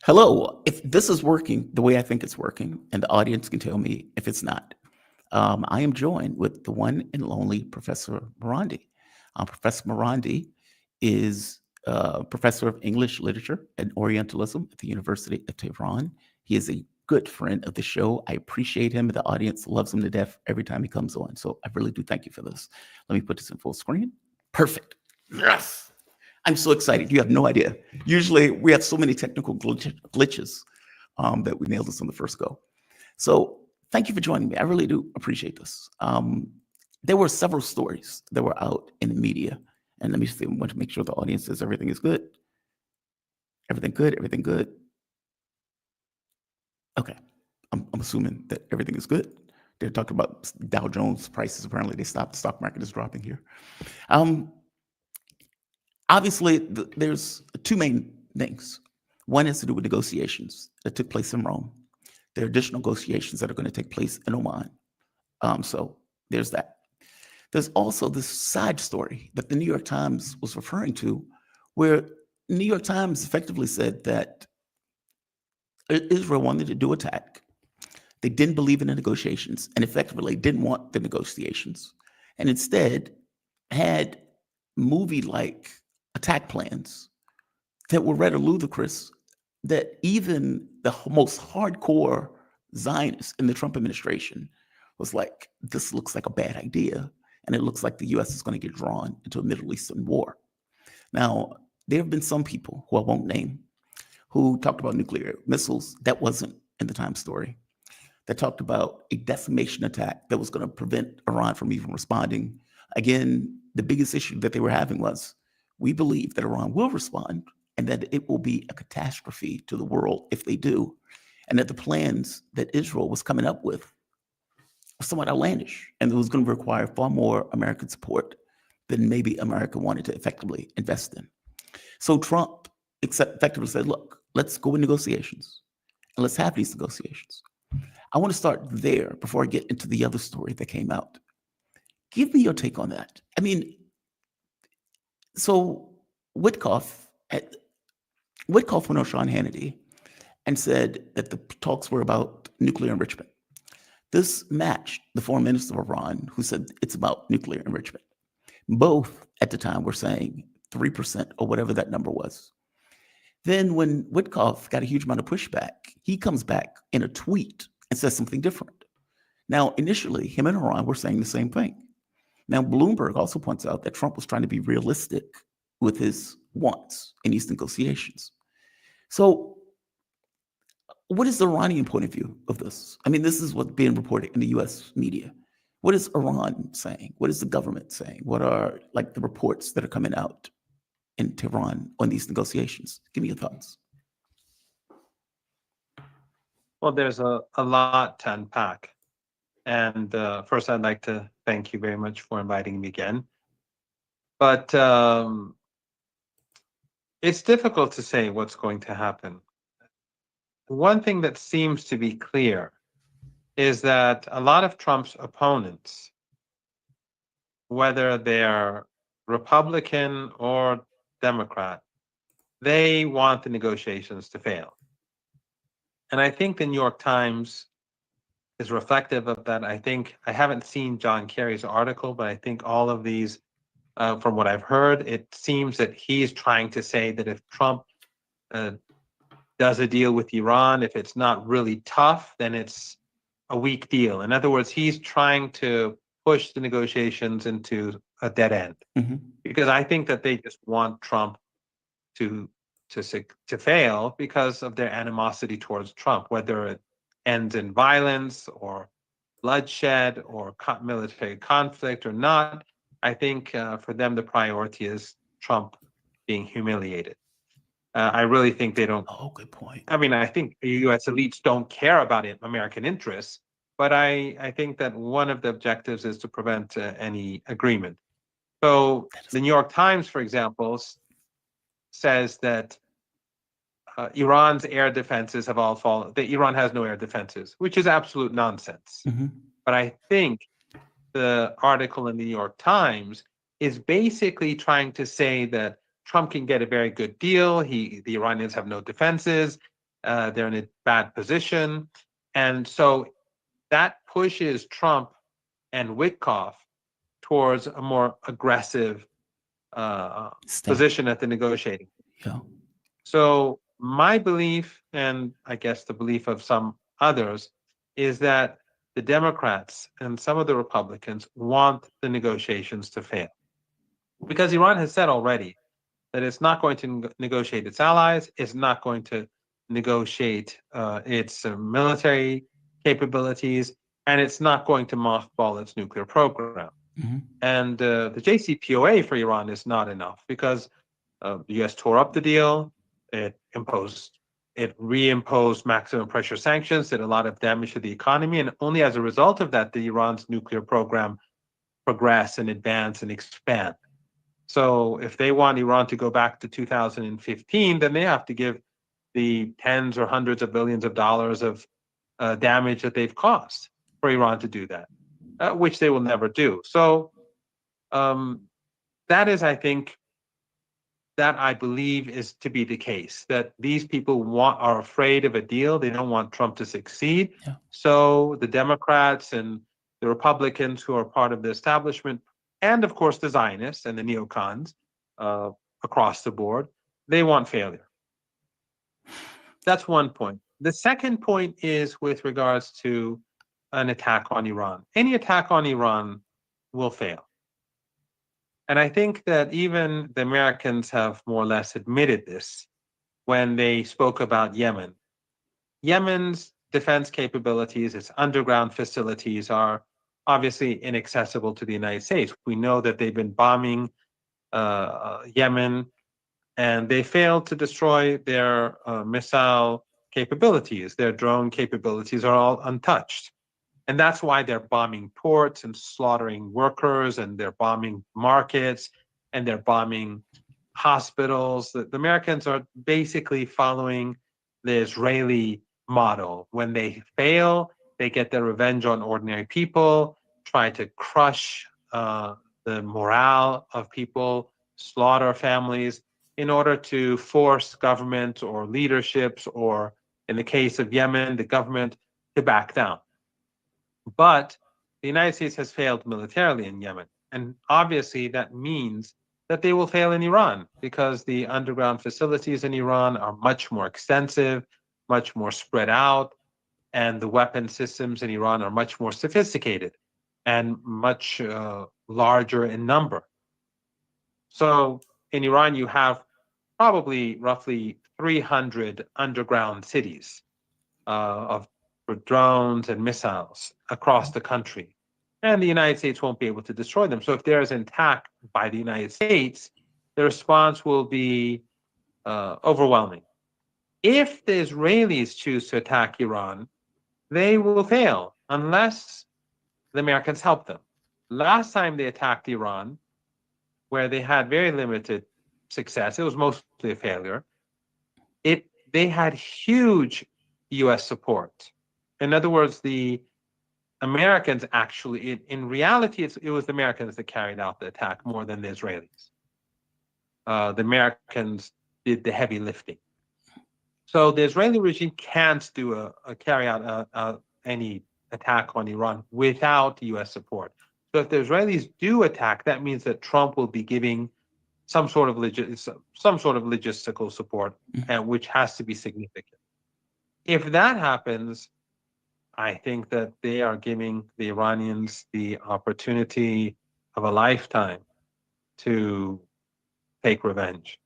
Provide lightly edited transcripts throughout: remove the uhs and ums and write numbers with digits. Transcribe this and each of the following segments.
Hello. If this is working the way I think it's working, and the audience can tell me if it's not, I am joined with the one and only Professor Marandi. Professor Marandi is professor of English literature and Orientalism at the University of Tehran. He is a good friend of the show. I appreciate him. The audience loves him to death every time he comes on. So I really do thank you for this. Let me put this in full screen. Perfect. Yes. I'm so excited. You have no idea. Usually we have so many technical glitches that we nailed this on the first go. So thank you for joining me. I really do appreciate this. There were several stories that were out in the media. And let me see, I want to make sure the audience says everything is good. Everything good, everything good. Okay, I'm assuming that everything is good. They're talking about Dow Jones prices. Apparently they stopped. The stock market is dropping here. Obviously, there's two main things. One has to do with negotiations that took place in Rome. There are additional negotiations that are going to take place in Oman. So there's that. There's also this side story that the New York Times was referring to, where the New York Times effectively said that Israel wanted to do attack. They didn't believe in the negotiations and effectively didn't want the negotiations, and instead had movie-like attack plans that were rather ludicrous, that even the most hardcore Zionists in the Trump administration was like, this looks like a bad idea, and it looks like the US is going to get drawn into a Middle Eastern war. Now, there have been some people, who I won't name, who talked about nuclear missiles. That wasn't in the Times story. That talked about a decimation attack that was going to prevent Iran from even responding. Again, the biggest issue that they were having was, we believe that Iran will respond and that it will be a catastrophe to the world if they do, and that the plans that Israel was coming up with were somewhat outlandish, and it was going to require far more American support than maybe America wanted to effectively invest in. So Trump effectively said, look, let's go in negotiations, and let's have these negotiations. I want to start there before I get into the other story that came out. Give me your take on that. I mean, so Witkoff went on Sean Hannity and said that the talks were about nuclear enrichment. This matched the foreign minister of Iran, who said it's about nuclear enrichment. Both at the time were saying 3% or whatever that number was. Then when Witkoff got a huge amount of pushback, he comes back in a tweet and says something different. Now, initially, him and Iran were saying the same thing. Now, Bloomberg also points out that Trump was trying to be realistic with his wants in these negotiations. So what is the Iranian point of view of this? I mean, this is what's being reported in the US media. What is Iran saying? What is the government saying? What are like the reports that are coming out in Tehran on these negotiations? Give me your thoughts. Well, there's a lot to unpack. And first, I'd like to thank you very much for inviting me again. But it's difficult to say what's going to happen. One thing that seems to be clear is that a lot of Trump's opponents, whether they're Republican or Democrat, they want the negotiations to fail. And I think the New York Times is reflective of that. I haven't seen John Kerry's article, but I think all of these, from what I've heard, it seems that he's trying to say that if Trump does a deal with Iran, if it's not really tough, then it's a weak deal. In other words, he's trying to push the negotiations into a dead end, because I think that they just want Trump to fail because of their animosity towards Trump, whether it ends in violence or bloodshed or military conflict or not. I think for them, the priority is Trump being humiliated. I really think they don't. Oh, good point. I mean, I think U.S. elites don't care about American interests, but I think that one of the objectives is to prevent any agreement. So the New York Times, for example, says that Iran's air defenses have all fallen, that Iran has no air defenses, which is absolute nonsense. But I think the article in the New York Times is basically trying to say that Trump can get a very good deal. The Iranians have no defenses. They're in a bad position. And so that pushes Trump and Witkoff towards a more aggressive Stand. position at the negotiating. Yeah. So my belief, and I guess the belief of some others, is that the Democrats and some of the Republicans want the negotiations to fail. Because Iran has said already that it's not going to negotiate its allies, it's not going to negotiate its military capabilities, and it's not going to mothball its nuclear program. Mm-hmm. And the JCPOA for Iran is not enough because the U.S. tore up the deal. It reimposed maximum pressure sanctions, did a lot of damage to the economy, and only as a result of that did Iran's nuclear program progress and advance and expand. So if they want Iran to go back to 2015, then they have to give the tens or hundreds of billions of dollars of damage that they've caused for Iran to do that, which they will never do. So that is, I think, that I believe is to be the case, that these people are afraid of a deal. They don't want Trump to succeed. Yeah. So the Democrats and the Republicans who are part of the establishment, and of course the Zionists and the neocons across the board, they want failure. That's one point. The second point is with regards to an attack on Iran. Any attack on Iran will fail. And I think that even the Americans have more or less admitted this when they spoke about Yemen. Yemen's defense capabilities, its underground facilities, are obviously inaccessible to the United States. We know that they've been bombing Yemen, and they failed to destroy their missile capabilities. Their drone capabilities are all untouched. And that's why they're bombing ports and slaughtering workers, and they're bombing markets, and they're bombing hospitals. The Americans are basically following the Israeli model. When they fail, they get their revenge on ordinary people, try to crush the morale of people, slaughter families in order to force government or leaderships, or in the case of Yemen, the government, to back down. But the United States has failed militarily in Yemen. And obviously that means that they will fail in Iran, because the underground facilities in Iran are much more extensive, much more spread out, and the weapon systems in Iran are much more sophisticated and much larger in number. So in Iran, you have probably roughly 300 underground cities for drones and missiles across the country. And the United States won't be able to destroy them. So if there is an attack by the United States, the response will be overwhelming. If the Israelis choose to attack Iran, they will fail unless the Americans help them. Last time they attacked Iran, where they had very limited success, it was mostly a failure. They had huge U.S. support. In other words, the Americans actually, in reality, it was the Americans that carried out the attack more than the Israelis. The Americans did the heavy lifting. So the Israeli regime can't carry out any attack on Iran without U.S. support. So if the Israelis do attack, that means that Trump will be giving some sort of logistical support, which has to be significant. If that happens, I think that they are giving the Iranians the opportunity of a lifetime to take revenge.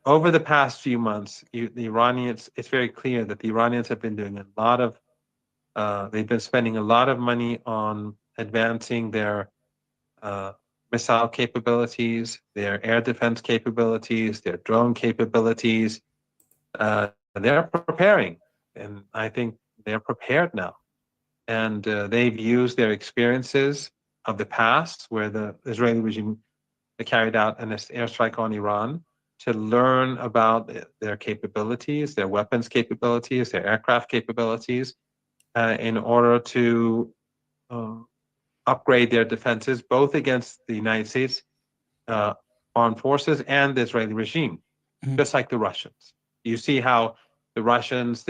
Over the past few months, the Iranians, it's very clear that the Iranians have been doing they've been spending a lot of money on advancing their missile capabilities, their air defense capabilities, their drone capabilities. They're preparing, and I think they're prepared now. And they've used their experiences of the past, where the Israeli regime carried out an airstrike on Iran, to learn about their capabilities, their weapons capabilities, their aircraft capabilities, in order to upgrade their defenses, both against the United States armed forces and the Israeli regime, just like the Russians. You see how The Russians,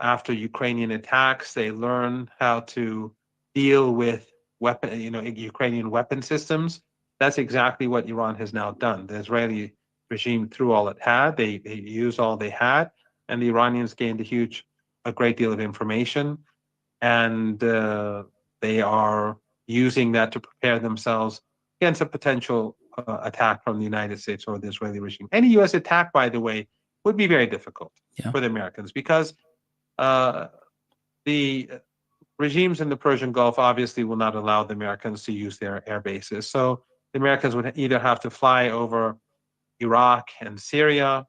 after Ukrainian attacks, they learn how to deal with Ukrainian weapon systems. That's exactly what Iran has now done. The Israeli regime threw all it had. They used all they had, and the Iranians gained a great deal of information, and they are using that to prepare themselves against a potential attack from the United States or the Israeli regime. Any U.S. attack, by the way, would be very difficult for the Americans, because the regimes in the Persian Gulf obviously will not allow the Americans to use their air bases. So the Americans would either have to fly over Iraq and Syria,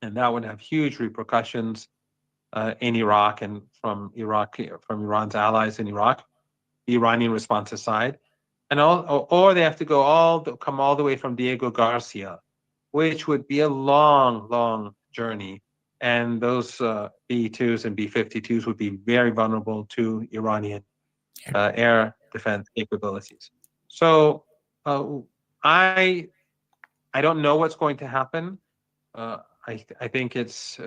and that would have huge repercussions in Iraq and from Iran's allies in Iraq, the Iranian response aside, or they have to come all the way from Diego Garcia, which would be a long, long journey. And those B-2s and B-52s would be very vulnerable to Iranian air defense capabilities. So I don't know what's going to happen. I think it's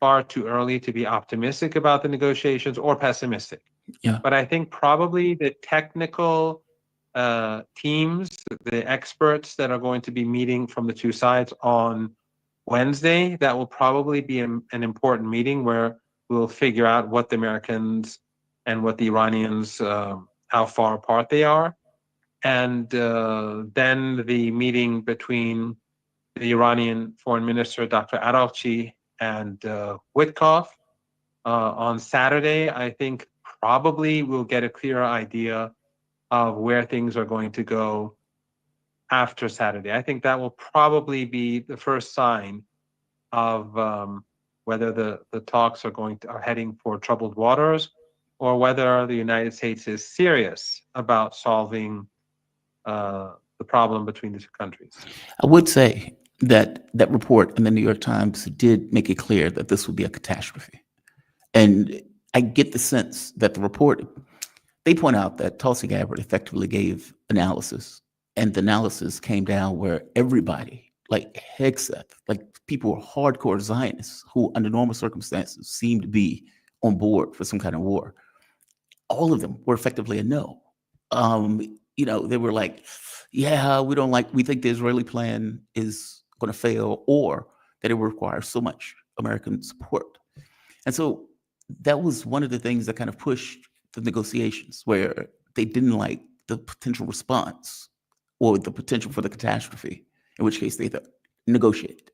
far too early to be optimistic about the negotiations or pessimistic. Yeah. But I think probably the technical teams, the experts that are going to be meeting from the two sides on Wednesday, that will probably be an important meeting where we'll figure out what the Americans and what the Iranians, how far apart they are. And then the meeting between the Iranian Foreign Minister, Dr. Araghchi, and Witkoff on Saturday, I think probably we'll get a clearer idea of where things are going to go after Saturday. I think that will probably be the first sign of whether the talks are heading for troubled waters, or whether the United States is serious about solving the problem between the two countries. I would say that that report in the New York Times did make it clear that this would be a catastrophe. And I get the sense that the report, they point out that Tulsi Gabbard effectively gave analysis, and the analysis came down where everybody, like Hegseth, like people were hardcore Zionists who under normal circumstances seemed to be on board for some kind of war. All of them were effectively a no. They were like, yeah, we think the Israeli plan is going to fail, or that it will require so much American support. And so that was one of the things that kind of pushed the negotiations, where they didn't like the potential response or the potential for the catastrophe, in which case they thought, negotiate.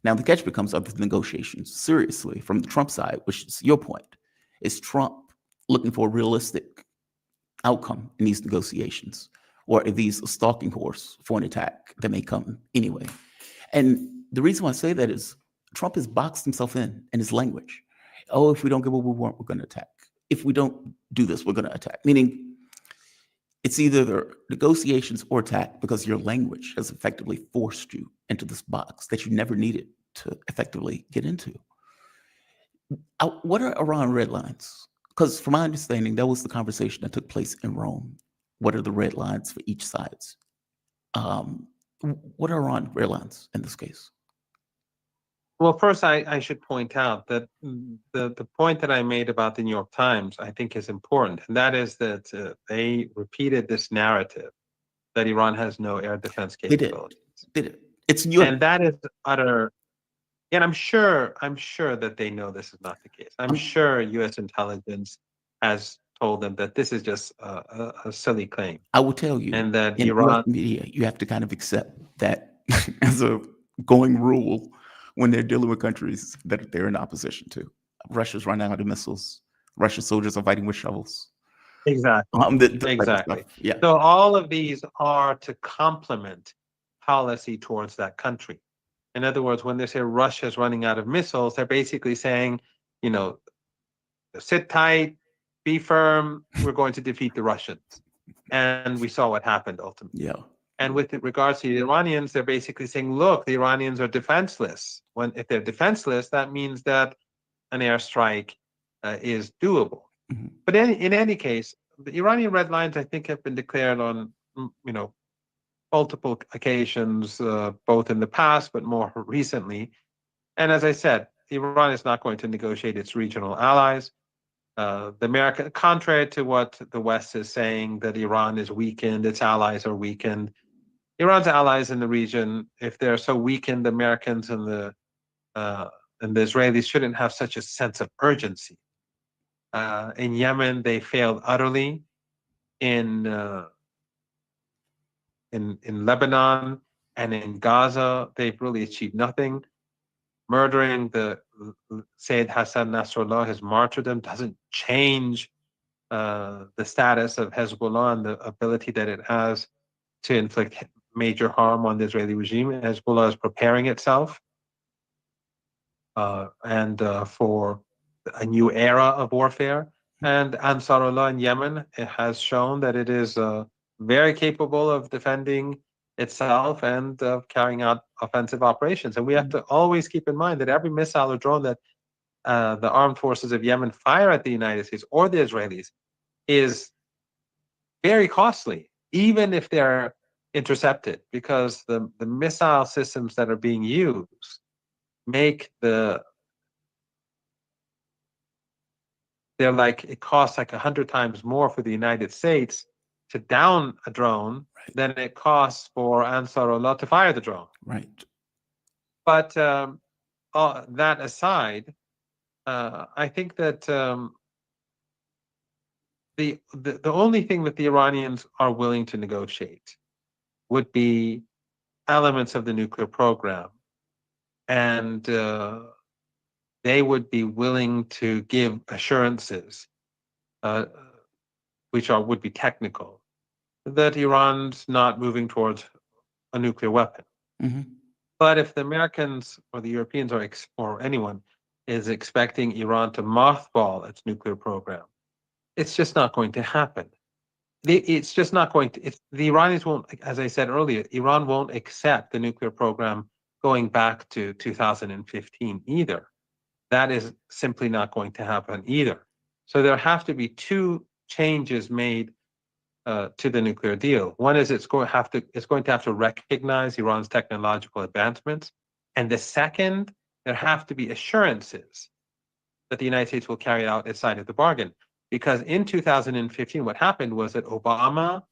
Now the catch becomes, are the negotiations seriously from the Trump side, which is your point. Is Trump looking for a realistic outcome in these negotiations, or are these a stalking horse for an attack that may come anyway? And the reason why I say that is Trump has boxed himself in his language. Oh, if we don't get what we want, we're going to attack. If we don't do this, we're going to attack. Meaning it's either the negotiations or attack, because your language has effectively forced you into this box that you never needed to effectively get into. What are Iran red lines? Because from my understanding, that was the conversation that took place in Rome. What are the red lines for each side? What are Iran red lines in this case? Well, first, I should point out that the point that I made about the New York Times, I think, is important, and that is that they repeated this narrative that Iran has no air defense capabilities. They did. It's new, and that is utter. And I'm sure that they know this is not the case. I'm sure U.S. intelligence has told them that this is just a silly claim. I will tell you, and that in Iran media, you have to kind of accept that as a going rule when they're dealing with countries that they're in opposition to. Russia's running out of missiles. Russian soldiers are fighting with shovels. Exactly. Exactly. Yeah. So all of these are to complement policy towards that country. In other words, when they say Russia's running out of missiles, they're basically saying, sit tight, be firm, we're going to defeat the Russians. And we saw what happened ultimately. Yeah. And with regards to the Iranians, they're basically saying, look, the Iranians are defenseless. If they're defenseless, that means that an airstrike is doable. Mm-hmm. But in any case, the Iranian red lines, I think, have been declared on, multiple occasions, both in the past, but more recently. And as I said, Iran is not going to negotiate its regional allies. Contrary to what the West is saying, that Iran is weakened, its allies are weakened. Iran's allies in the region, if they're so weakened, the Americans and the Israelis shouldn't have such a sense of urgency. In Yemen, they failed utterly. In Lebanon and in Gaza, they've really achieved nothing. Murdering the Sayyid Hassan Nasrallah, his martyrdom, doesn't change the status of Hezbollah and the ability that it has to inflict major harm on the Israeli regime. Hezbollah is preparing itself for a new era of warfare. And Ansarullah in Yemen, it has shown that it is very capable of defending itself and carrying out offensive operations. And we have to always keep in mind that every missile or drone that the armed forces of Yemen fire at the United States or the Israelis is very costly, even if they're intercepted, because the missile systems that are being used make it costs like 100 times more for the United States to down a drone than it costs for Ansarullah to fire the drone. Right. But that aside, I think that the only thing that the Iranians are willing to negotiate would be elements of the nuclear program, and they would be willing to give assurances, which would be technical, that Iran's not moving towards a nuclear weapon. Mm-hmm. But if the Americans or the Europeans or anyone is expecting Iran to mothball its nuclear program, it's just not going to happen. It's just not going to. The Iranians won't, as I said earlier, Iran won't accept the nuclear program going back to 2015 either. That is simply not going to happen either. So there have to be two changes made to the nuclear deal. One is it's going to have to recognize Iran's technological advancements, and the second, there have to be assurances that the United States will carry out its side of the bargain. Because in 2015, what happened was that Obama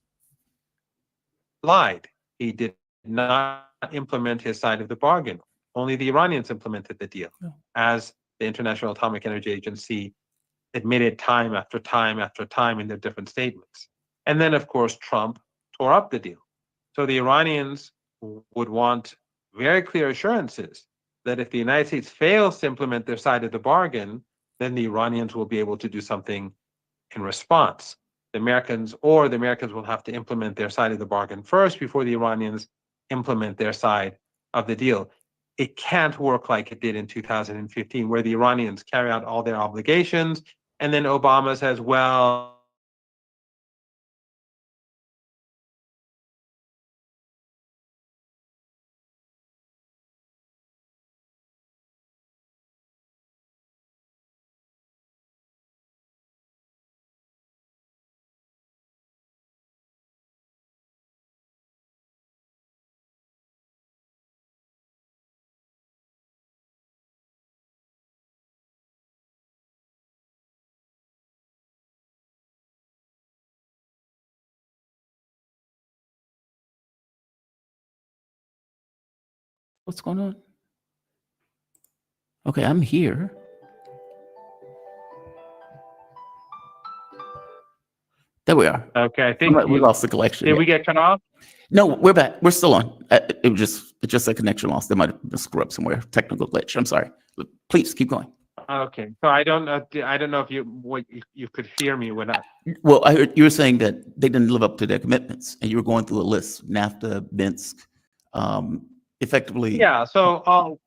lied. He did not implement his side of the bargain. Only the Iranians implemented the deal, as the International Atomic Energy Agency admitted time after time after time in their different statements. And then, of course, Trump tore up the deal. So the Iranians would want very clear assurances that if the United States fails to implement their side of the bargain, then the Iranians will be able to do something in response. The Americans will have to implement their side of the bargain first before the Iranians implement their side of the deal. It can't work like it did in 2015, where the Iranians carry out all their obligations, and then Obama says, well, What's going on? Okay, I'm here. There we are. okay, I think We lost the connection. Did we get cut off? No, we're back. We're still on. It was just a connection loss. There might have been a screw up somewhere. Technical glitch. I'm sorry. Please keep going. Okay, so I don't know if you could hear me when I. Well, I heard you were saying that they didn't live up to their commitments, and you were going through a list: NAFTA, Minsk, effectively. Yeah. So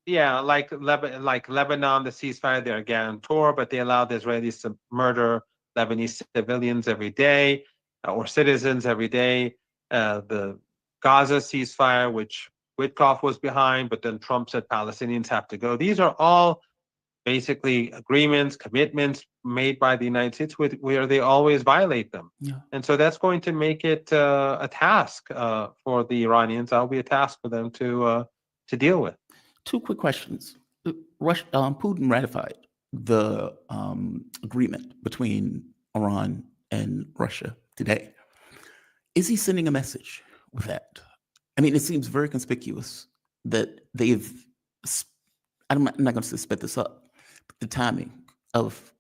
like Lebanon, the ceasefire, they're a guarantor, but they allowed the Israelis to murder Lebanese civilians every day, or citizens every day. The Gaza ceasefire, which Witkoff was behind, but then Trump said Palestinians have to go. These are all basically agreements, commitments made by the United States where they always violate them. Yeah. And so that's going to make it a task for the Iranians. That'll be a task for them to deal with. Two quick questions. Putin ratified the agreement between Iran and Russia today. Is he sending a message with that? I mean, it seems very conspicuous that they've, I'm not going to spit this up, but the timing of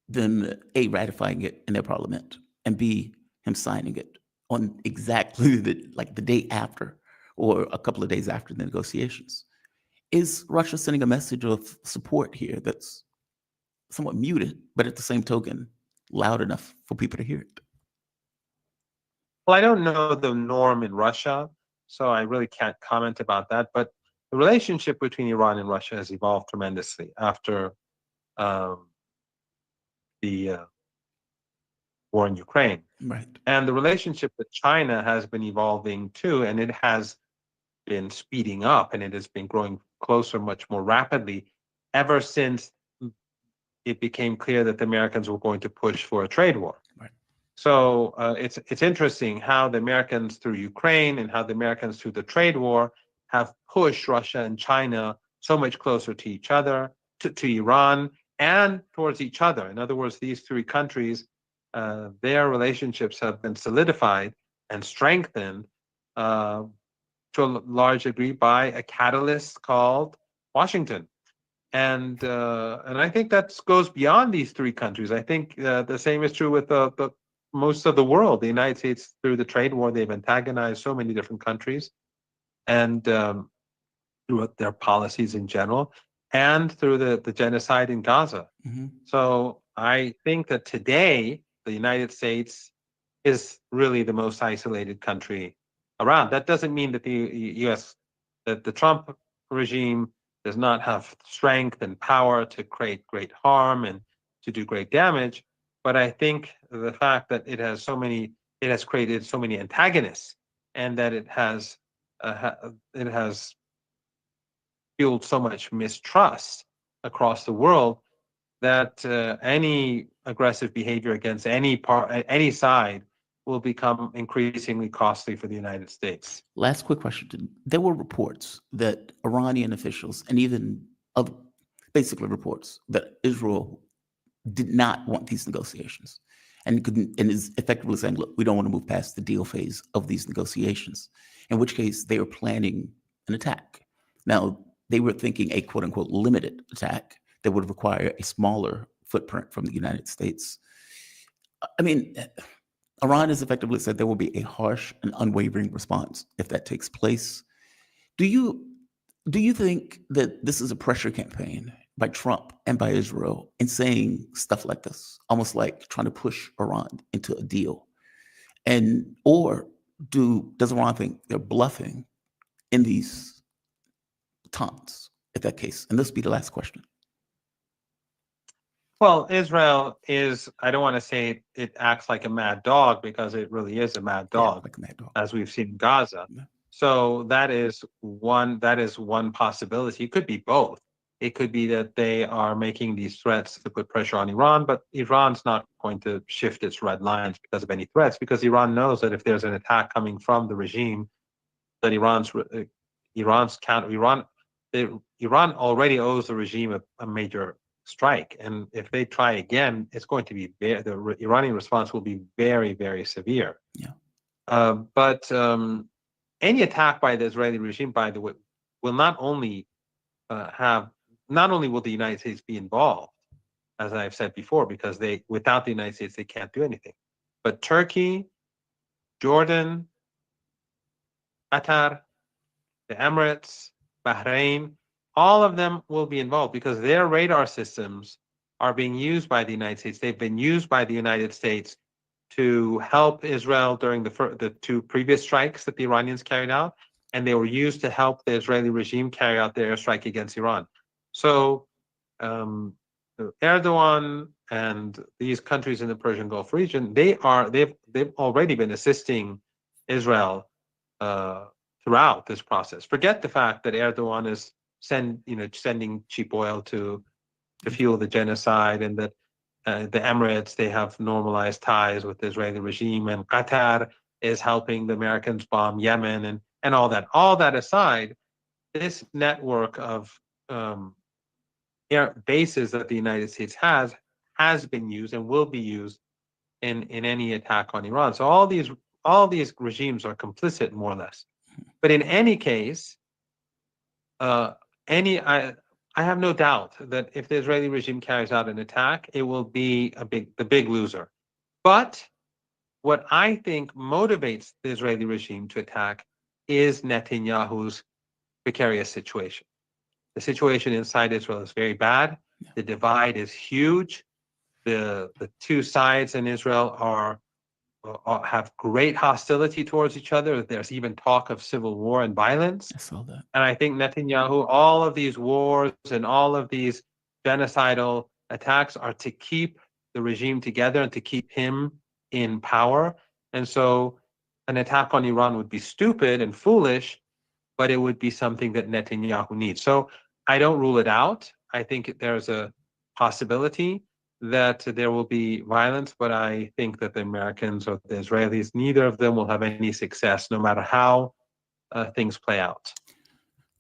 them A, ratifying it in their parliament, and B, him signing it on exactly the day after or a couple of days after the negotiations. Is Russia sending a message of support here that's somewhat muted, but at the same token, loud enough for people to hear it? Well, I don't know the norm in Russia, so I really can't comment about that. But the relationship between Iran and Russia has evolved tremendously after the war in Ukraine. Right. And the relationship with China has been evolving too, and it has been speeding up and it has been growing closer much more rapidly ever since it became clear that the Americans were going to push for a trade war. Right. So it's interesting how the Americans through Ukraine and how the Americans through the trade war have pushed Russia and China so much closer to each other, to Iran, and towards each other. In other words, these three countries, their relationships have been solidified and strengthened to a large degree by a catalyst called Washington. And I think that goes beyond these three countries. I think the same is true with the most of the world. The United States, through the trade war, they've antagonized so many different countries, and through their policies in general, and through the genocide in Gaza. Mm-hmm. So I think that today the United States is really the most isolated country around. That doesn't mean that that the Trump regime does not have strength and power to create great harm and to do great damage. But I think the fact that it has created so many antagonists, and that it has fueled so much mistrust across the world, that any aggressive behavior against any side will become increasingly costly for the United States. Last quick question. There were reports that Iranian officials and even other, basically reports that Israel did not want these negotiations and is effectively saying, look, we don't want to move past the deal phase of these negotiations, in which case they were planning an attack. Now, they were thinking a quote unquote limited attack that would require a smaller footprint from the United States. I mean, Iran has effectively said there will be a harsh and unwavering response if that takes place. Do you think that this is a pressure campaign by Trump and by Israel in saying stuff like this, almost like trying to push Iran into a deal? Or does Iran think they're bluffing in these taunts, if that case? And this will be the last question. Well, Israel is, I don't want to say it acts like a mad dog, because it really is a mad dog, yeah, like a mad dog, as we've seen in Gaza. Yeah. So that is one possibility. It could be both. It could be that they are making these threats to put pressure on Iran, but Iran's not going to shift its red lines because of any threats, because Iran knows that if there's an attack coming from the regime, that Iran already owes the regime a major strike, and if they try again, it's going to be the Iranian response will be very, very severe. Yeah. But any attack by the Israeli regime, by the way, will not only will the United States be involved, as I've said before, because without the United States they can't do anything, but Turkey, Jordan, Qatar, the Emirates, Bahrain, all of them will be involved, because their radar systems are being used by the United States. They've been used by the United States to help Israel during the two previous strikes that the Iranians carried out, and they were used to help the Israeli regime carry out their airstrike against Iran. So Erdogan and these countries in the Persian Gulf region, they've already been assisting Israel throughout this process. Forget the fact that Erdogan is sending cheap oil to fuel the genocide, and that the Emirates, they have normalized ties with the Israeli regime, and Qatar is helping the Americans bomb Yemen, and all that. All that aside, this network of air bases that the United States has been used and will be used in any attack on Iran. So all these regimes are complicit, more or less. But in any case, I have no doubt that if the Israeli regime carries out an attack, it will be the big loser. But what I think motivates the Israeli regime to attack is Netanyahu's precarious situation. The situation inside Israel is very bad. The divide is huge. The two sides in Israel have great hostility towards each other. There's even talk of civil war and violence. I saw that. And I think Netanyahu, all of these wars and all of these genocidal attacks are to keep the regime together and to keep him in power. And so an attack on Iran would be stupid and foolish, but it would be something that Netanyahu needs. So I don't rule it out. I think there's a possibility that there will be violence, but I think that the Americans or the Israelis, neither of them will have any success, no matter how things play out.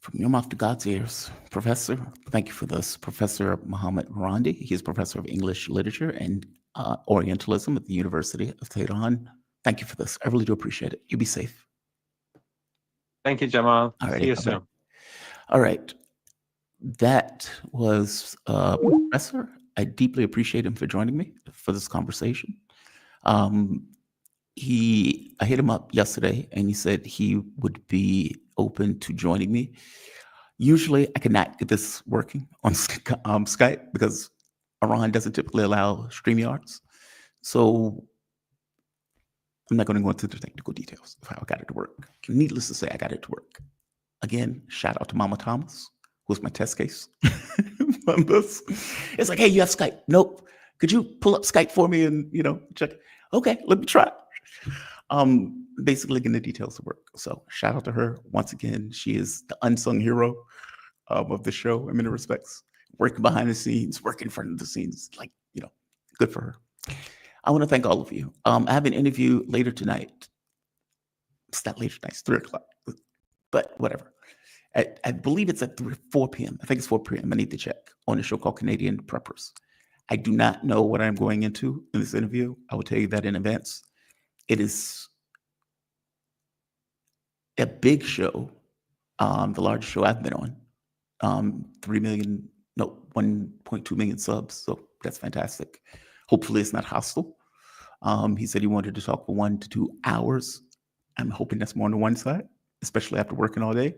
From your mouth to God's ears, Professor, thank you for this. Professor Mohammed Marandi, he is Professor of English Literature and Orientalism at the University of Tehran. Thank you for this. I really do appreciate it. You be safe. Thank you, Jamal. Alrighty, See you bye-bye. soon. All right. That was Professor. I deeply appreciate him for joining me for this conversation. I hit him up yesterday and he said he would be open to joining me. Usually I cannot get this working on Skype because Iran doesn't typically allow StreamYards. So I'm not going to go into the technical details of how I got it to work. Needless to say, I got it to work. Again, shout out to Mama Thomas, who was my test case on this. It's like, hey, you have Skype. Nope. Could you pull up Skype for me and, check? Okay, let me try. Basically getting the details of work. So shout out to her. Once again, she is the unsung hero of the show in many respects. Working behind the scenes, working in front of the scenes. Like, good for her. I want to thank all of you. I have an interview later tonight. It's not later tonight, it's 3:00, but whatever. I believe it's at 4 p.m. I think it's 4 p.m. I need to check, on a show called Canadian Preppers. I do not know what I'm going into in this interview. I will tell you that in advance. It is a big show, the largest show I've been on. 1.2 million subs. So that's fantastic. Hopefully it's not hostile. He said he wanted to talk for 1 to 2 hours. I'm hoping that's more on the one side, especially after working all day.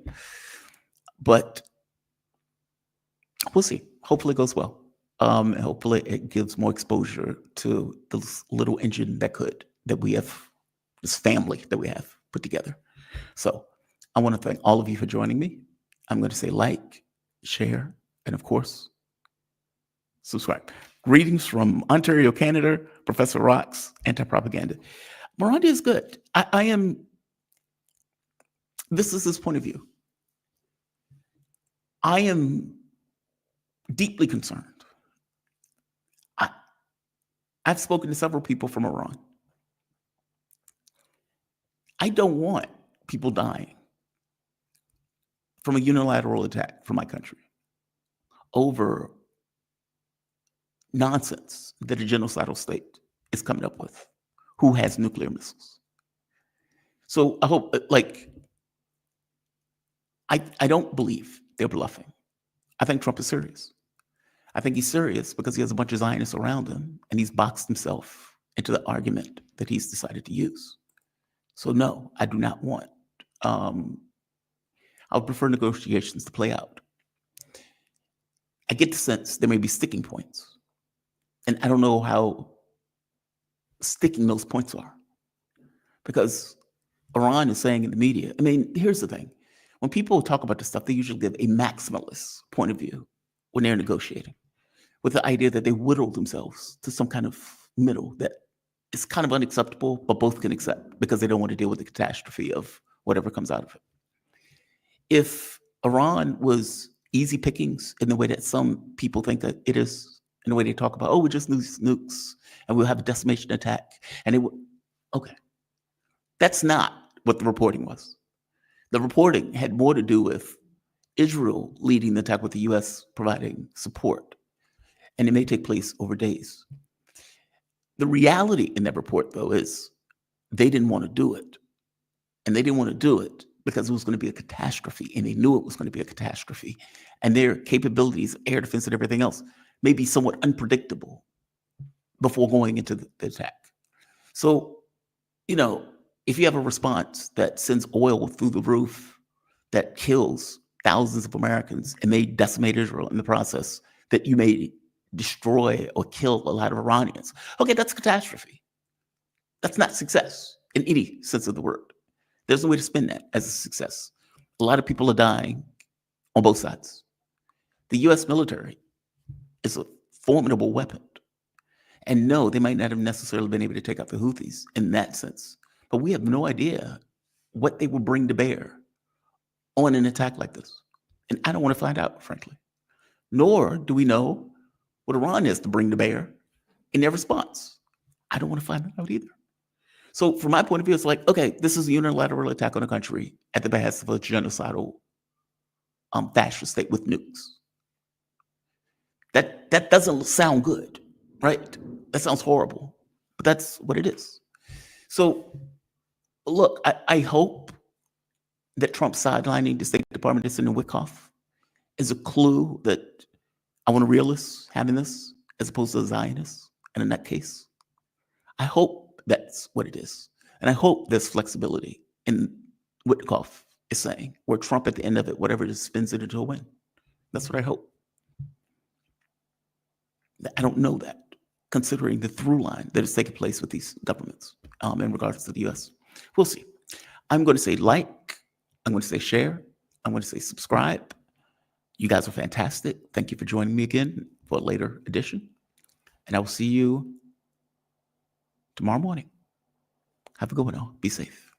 But we'll see. Hopefully it goes well. And hopefully it gives more exposure to this little engine that we have, this family that we have put together. So I want to thank all of you for joining me. I'm going to say like, share, and of course, subscribe. Greetings from Ontario, Canada, Professor Rocks, Anti-Propaganda. Marandi is good. This is his point of view. I am deeply concerned. I've spoken to several people from Iran. I don't want people dying from a unilateral attack from my country over nonsense that a genocidal state is coming up with, who has nuclear missiles. So I hope, I don't believe they're bluffing. I think Trump is serious. I think he's serious because he has a bunch of Zionists around him and he's boxed himself into the argument that he's decided to use. So no, I do not want, I would prefer negotiations to play out. I get the sense there may be sticking points. And I don't know how sticking those points are. Because Iran is saying in the media, here's the thing. When people talk about this stuff, they usually give a maximalist point of view when they're negotiating, with the idea that they whittle themselves to some kind of middle that is kind of unacceptable, but both can accept because they don't want to deal with the catastrophe of whatever comes out of it. If Iran was easy pickings in the way that some people think that it is, in the way they talk about, we just nukes and we'll have a decimation attack, and it would, okay. That's not what the reporting was. The reporting had more to do with Israel leading the attack with the U.S. providing support, and it may take place over days. The reality in that report, though, is they didn't want to do it. And they didn't want to do it because it was going to be a catastrophe, and they knew it was going to be a catastrophe. And their capabilities, air defense and everything else, may be somewhat unpredictable before going into the attack. So, if you have a response that sends oil through the roof, that kills thousands of Americans and may decimate Israel in the process, that you may destroy or kill a lot of Iranians, okay, that's a catastrophe. That's not success in any sense of the word. There's no way to spin that as a success. A lot of people are dying on both sides. The U.S. military is a formidable weapon. And no, they might not have necessarily been able to take out the Houthis in that sense. But we have no idea what they will bring to bear on an attack like this. And I don't want to find out, frankly. Nor do we know what Iran has to bring to bear in their response. I don't want to find that out either. So from my point of view, it's like, okay, this is a unilateral attack on a country at the behest of a genocidal fascist state with nukes. That doesn't sound good, right? That sounds horrible, but that's what it is. So look, I hope that Trump sidelining the State Department to send Wickoff is a clue that I want a realist having this as opposed to a Zionist and a nutcase. I hope that's what it is. And I hope there's flexibility in what Wickoff is saying, where Trump at the end of it, whatever it is, spins it into a win. That's what I hope. I don't know that, considering the through line that is taking place with these governments in regards to the U.S. We'll see. I'm going to say like, I'm going to say share, I'm going to say subscribe. You guys are fantastic. Thank you for joining me again for a later edition. And I will see you tomorrow morning. Have a good one all. Be safe.